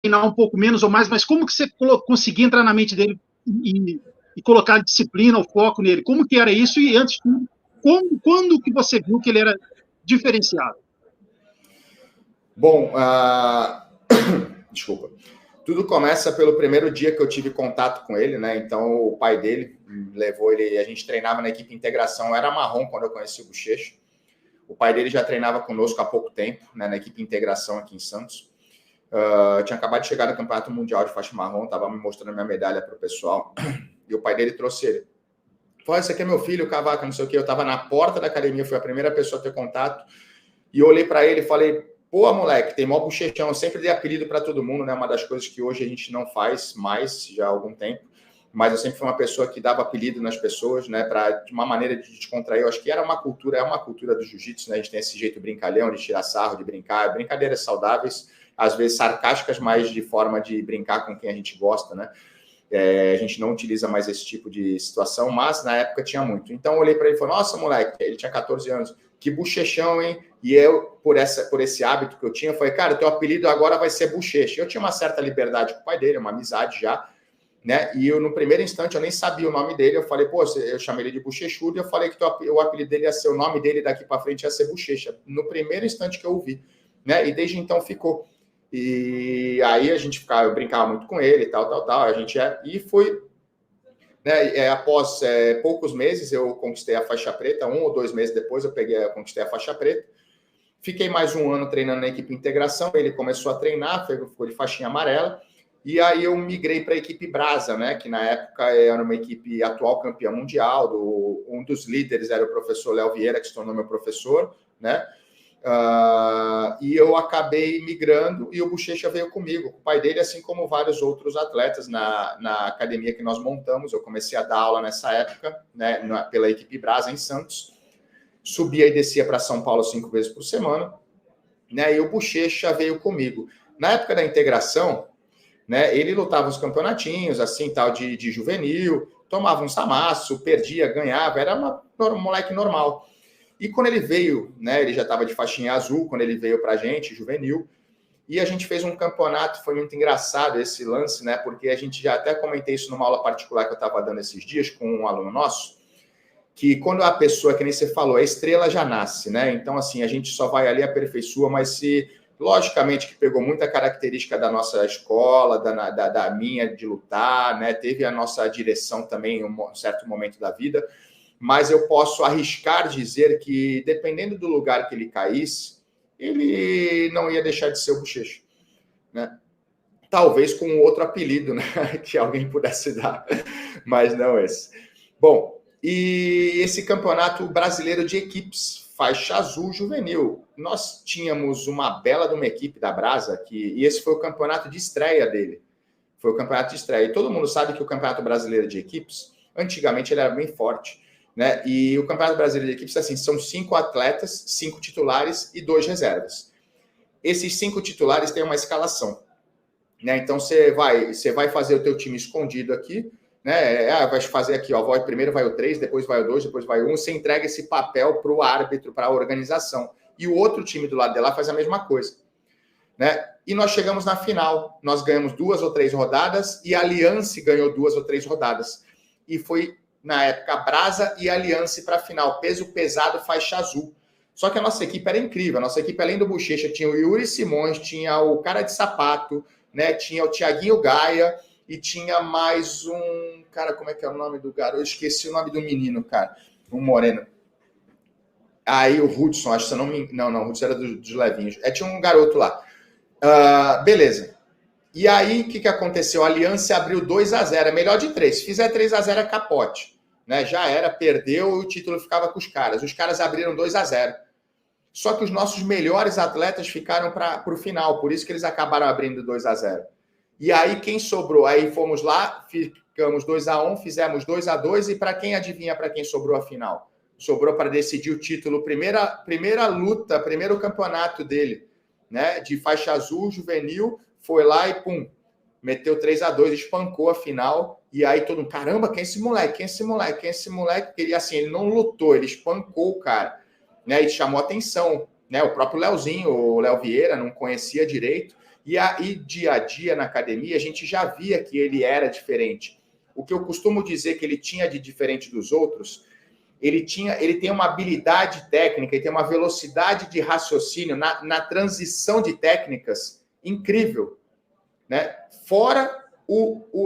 treinar um pouco menos ou mais, mas como que você conseguia entrar na mente dele e colocar a disciplina, o foco nele? Como que era isso? E antes de tudo, quando que você viu que ele era diferenciado? Bom, desculpa. Tudo começa pelo primeiro dia que eu tive contato com ele, né? Então, o pai dele levou ele, a gente treinava na equipe integração, eu era marrom quando eu conheci o Bochecha. O pai dele já treinava conosco há pouco tempo, né, na equipe integração aqui em Santos. Eu tinha acabado de chegar no Campeonato Mundial de Faixa Marrom, estava me mostrando minha medalha para o pessoal, e o pai dele trouxe ele. Falou, esse aqui é meu filho, o Cavaca, não sei o quê. Eu estava na porta da academia, fui a primeira pessoa a ter contato, e eu olhei para ele e falei, pô, moleque, tem mó bochechão. Eu sempre dei apelido para todo mundo, né? Uma das coisas que hoje a gente não faz mais, já há algum tempo. Mas eu sempre fui uma pessoa que dava apelido nas pessoas, né? De uma maneira de descontrair. Eu acho que era uma cultura, é uma cultura do jiu-jitsu, né? A gente tem esse jeito brincalhão de tirar sarro, de brincar. Brincadeiras saudáveis, às vezes sarcásticas, mas de forma de brincar com quem a gente gosta, né? A gente não utiliza mais esse tipo de situação, mas na época tinha muito. Então eu olhei para ele e falei, nossa, moleque, ele tinha 14 anos, que bochechão, hein? E eu, por esse hábito que eu tinha, eu falei, cara, teu apelido agora vai ser Bochecha. Eu tinha uma certa liberdade com o pai dele, uma amizade já, né? E eu, no primeiro instante, eu nem sabia o nome dele. Eu falei, pô, eu chamei ele de Bochechudo, e eu falei que o apelido dele ia ser, o nome dele daqui para frente ia ser Bochecha. No primeiro instante que eu ouvi, né? E desde então ficou. E aí a gente eu brincava muito com ele, tal. E foi, né? Após poucos meses, eu conquistei a faixa preta. 1 ou 2 meses depois, eu conquistei a faixa preta. Fiquei mais 1 ano treinando na equipe integração. Ele começou a treinar, ficou de faixinha amarela. E aí eu migrei para a equipe Brasa, né? Que na época era uma equipe atual campeã mundial. Um dos líderes era o professor Léo Vieira, que se tornou meu professor, né? E eu acabei migrando e o Bochecha veio comigo. O pai dele, assim como vários outros atletas na academia que nós montamos. Eu comecei a dar aula nessa época, né? Pela equipe Brasa em Santos. Subia e descia para São Paulo 5 vezes por semana, né? E o Bochecha veio comigo. Na época da integração, né, ele lutava os campeonatinhos, assim, tal, de juvenil, tomava um samaço, perdia, ganhava, era um moleque normal. E quando ele veio, né, ele já estava de faixinha azul, quando ele veio para a gente, juvenil, e a gente fez um campeonato, foi muito engraçado esse lance, né, porque a gente já até comentei isso numa aula particular que eu estava dando esses dias com um aluno nosso, que quando a pessoa, que nem você falou, a estrela já nasce, né, então assim, a gente só vai ali aperfeiçoa, mas se... Logicamente que pegou muita característica da nossa escola, da minha de lutar, né? Teve a nossa direção também em um certo momento da vida, mas eu posso arriscar dizer que, dependendo do lugar que ele caísse, ele não ia deixar de ser o Bochecha, né? Talvez com outro apelido, né? Que alguém pudesse dar, mas não esse. Bom, e esse campeonato brasileiro de equipes, faixa azul juvenil. Nós tínhamos uma bela de uma equipe da Brasa, e esse foi o campeonato de estreia dele. Foi o campeonato de estreia. E todo mundo sabe que o Campeonato Brasileiro de Equipes, antigamente ele era bem forte, né? E o Campeonato Brasileiro de Equipes, assim, são 5 atletas, 5 titulares e 2 reservas. Esses 5 titulares têm uma escalação, né? Então você vai fazer o teu time escondido aqui, né? Vai fazer aqui, ó, primeiro vai o 3, depois vai o 2, depois vai o 1, você entrega esse papel para o árbitro, para a organização. E o outro time do lado de lá faz a mesma coisa, né? E nós chegamos na final, nós ganhamos 2 ou 3 rodadas e a Aliança ganhou 2 ou 3 rodadas. E foi, na época, Brasa e Aliança para a final, peso pesado, faixa azul. Só que a nossa equipe era incrível, a nossa equipe, além do Bochecha, tinha o Yuri Simões, tinha o cara de sapato, né? Tinha o Thiaguinho Gaia, e tinha mais um... Cara, como é que é o nome do garoto? Eu esqueci o nome do menino, cara. Um moreno. Aí o Hudson, acho que você não me... Não, o Hudson era dos levinhos. Tinha um garoto lá. Beleza. E aí, o que aconteceu? A Aliança abriu 2-0. É melhor de 3. Se fizer 3-0 é capote, né? Já era, perdeu, o título ficava com os caras. Os caras abriram 2-0. Só que os nossos melhores atletas ficaram para o final. Por isso que eles acabaram abrindo 2-0. E aí, quem sobrou? Aí fomos lá, ficamos 2-1, fizemos 2-2, e para quem adivinha para quem sobrou a final? Sobrou para decidir o título, primeira luta, primeiro campeonato dele, né? De faixa azul, juvenil, foi lá e pum, meteu 3-2, espancou a final, e aí todo mundo, caramba, quem é esse moleque? Quem é esse moleque? Quem é esse moleque? Porque assim, ele não lutou, ele espancou o cara, né? E chamou atenção, né? O próprio Leozinho, o Léo Vieira, não conhecia direito. E aí, dia a dia na academia, a gente já via que ele era diferente. O que eu costumo dizer que ele tinha de diferente dos outros, ele tem uma habilidade técnica, ele tem uma velocidade de raciocínio na transição de técnicas incrível, né? Fora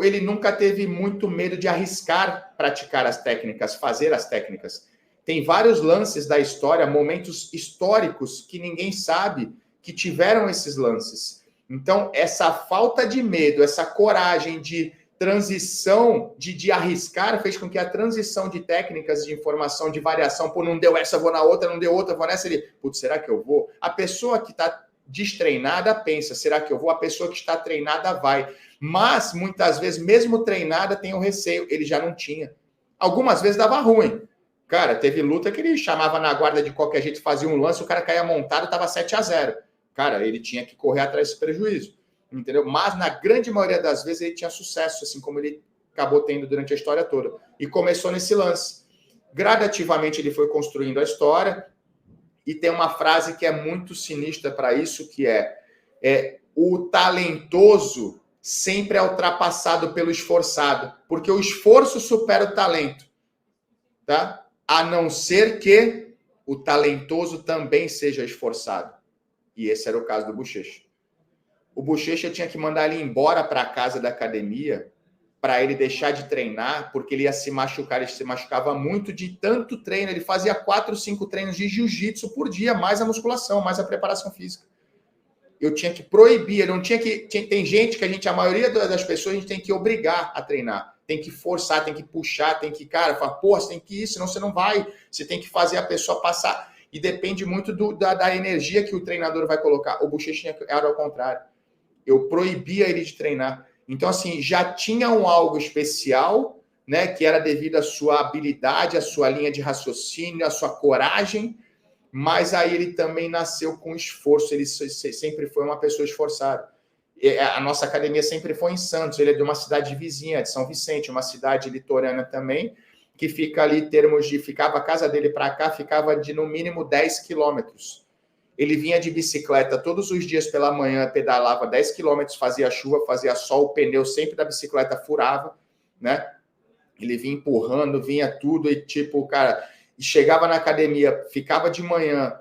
ele nunca teve muito medo de arriscar praticar as técnicas, fazer as técnicas. Tem vários lances da história, momentos históricos que ninguém sabe que tiveram esses lances. Então, essa falta de medo, essa coragem de transição, de arriscar, fez com que a transição de técnicas de informação, de variação, pô, não deu essa, vou na outra, não deu outra, vou nessa, ele, putz, será que eu vou? A pessoa que está destreinada pensa, será que eu vou? A pessoa que está treinada vai. Mas, muitas vezes, mesmo treinada, tem o receio. Ele já não tinha. Algumas vezes dava ruim. Cara, teve luta que ele chamava na guarda de qualquer jeito, fazia um lance, o cara caía montado, estava 7-0. Cara, ele tinha que correr atrás desse prejuízo. Entendeu? Mas, na grande maioria das vezes, ele tinha sucesso, assim como ele acabou tendo durante a história toda. E começou nesse lance. Gradativamente, ele foi construindo a história. E tem uma frase que é muito sinistra para isso, que é o talentoso sempre é ultrapassado pelo esforçado, porque o esforço supera o talento, tá? A não ser que o talentoso também seja esforçado. E esse era o caso do Bochecha. O Bochecha tinha que mandar ele embora para a casa da academia para ele deixar de treinar, porque ele ia se machucar, ele se machucava muito de tanto treino, ele fazia 4, 5 treinos de jiu-jitsu por dia, mais a musculação, mais a preparação física. Eu tinha que proibir, eu não tinha que... Tem gente que a maioria das pessoas, a gente tem que obrigar a treinar, tem que forçar, tem que puxar, tem que, cara, falar, pô, você tem que ir, senão você não vai, você tem que fazer a pessoa passar, e depende muito da energia que o treinador vai colocar. O Bochecha era ao contrário, eu proibia ele de treinar. Então, assim, já tinha algo especial, né, que era devido à sua habilidade, à sua linha de raciocínio, à sua coragem, mas aí ele também nasceu com esforço, ele sempre foi uma pessoa esforçada. A nossa academia sempre foi em Santos, ele é de uma cidade vizinha, de São Vicente, uma cidade litorânea também, que fica ali, ficava a casa dele para cá, ficava de no mínimo 10 quilômetros. Ele vinha de bicicleta todos os dias pela manhã, pedalava 10 quilômetros, fazia chuva, fazia sol, o pneu sempre da bicicleta furava, né? Ele vinha empurrando, vinha tudo, e tipo, cara, chegava na academia, ficava de manhã,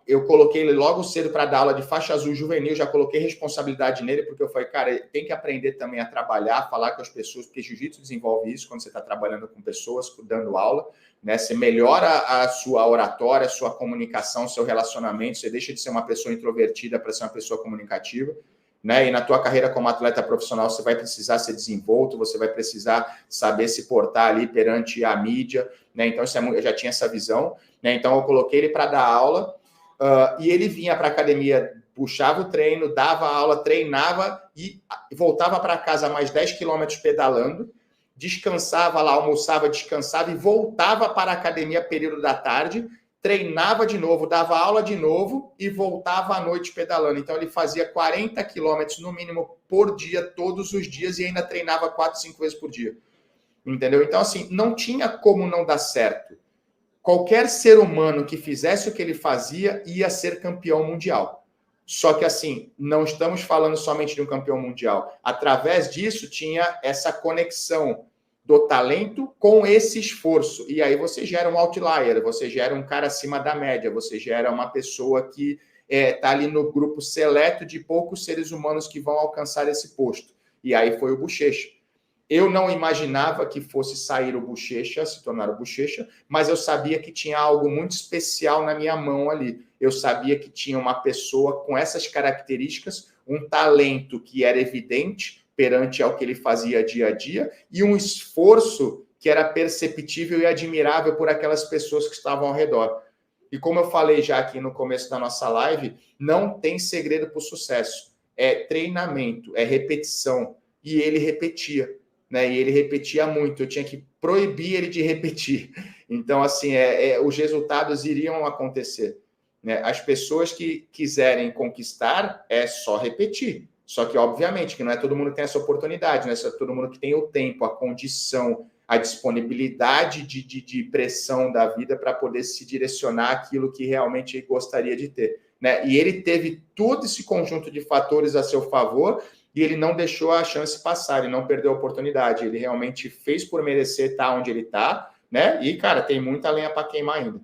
eu coloquei ele logo cedo para dar aula de faixa azul juvenil, já coloquei responsabilidade nele, porque eu falei, cara, ele tem que aprender também a trabalhar, falar com as pessoas, porque jiu-jitsu desenvolve isso quando você está trabalhando com pessoas, dando aula, né? Você melhora a sua oratória, a sua comunicação, seu relacionamento, você deixa de ser uma pessoa introvertida para ser uma pessoa comunicativa, né? E na tua carreira como atleta profissional, você vai precisar ser desenvolto, você vai precisar saber se portar ali perante a mídia, né? Então, eu já tinha essa visão, né? Então, eu coloquei ele para dar aula, e ele vinha para a academia, puxava o treino, dava aula, treinava e voltava para casa mais 10 quilômetros pedalando, descansava lá, almoçava, descansava e voltava para a academia período da tarde, treinava de novo, dava aula de novo e voltava à noite pedalando. Então, ele fazia 40 quilômetros no mínimo por dia, todos os dias, e ainda treinava 4, 5 vezes por dia. Entendeu? Então, assim, não tinha como não dar certo. Qualquer ser humano que fizesse o que ele fazia ia ser campeão mundial. Só que, assim, não estamos falando somente de um campeão mundial. Através disso, tinha essa conexão do talento com esse esforço. E aí você gera um outlier, você gera um cara acima da média, você gera uma pessoa que está ali no grupo seleto de poucos seres humanos que vão alcançar esse posto. E aí foi o Bochecha. Eu não imaginava que fosse sair o Bochecha, se tornar o Bochecha, mas eu sabia que tinha algo muito especial na minha mão ali. Eu sabia que tinha uma pessoa com essas características, um talento que era evidente perante ao que ele fazia dia a dia e um esforço que era perceptível e admirável por aquelas pessoas que estavam ao redor. E como eu falei já aqui no começo da nossa live, não tem segredo para o sucesso. É treinamento, é repetição. E ele repetia. Né? E ele repetia muito, eu tinha que proibir ele de repetir. Então, assim, os resultados iriam acontecer. Né? As pessoas que quiserem conquistar, é só repetir. Só que, obviamente, que não é todo mundo que tem essa oportunidade, não é todo mundo que tem o tempo, a condição, a disponibilidade de pressão da vida para poder se direcionar aquilo que realmente gostaria de ter. né? E ele teve todo esse conjunto de fatores a seu favor e ele não deixou a chance passar, ele não perdeu a oportunidade, ele realmente fez por merecer estar onde ele está, né? E, cara, tem muita lenha para queimar ainda.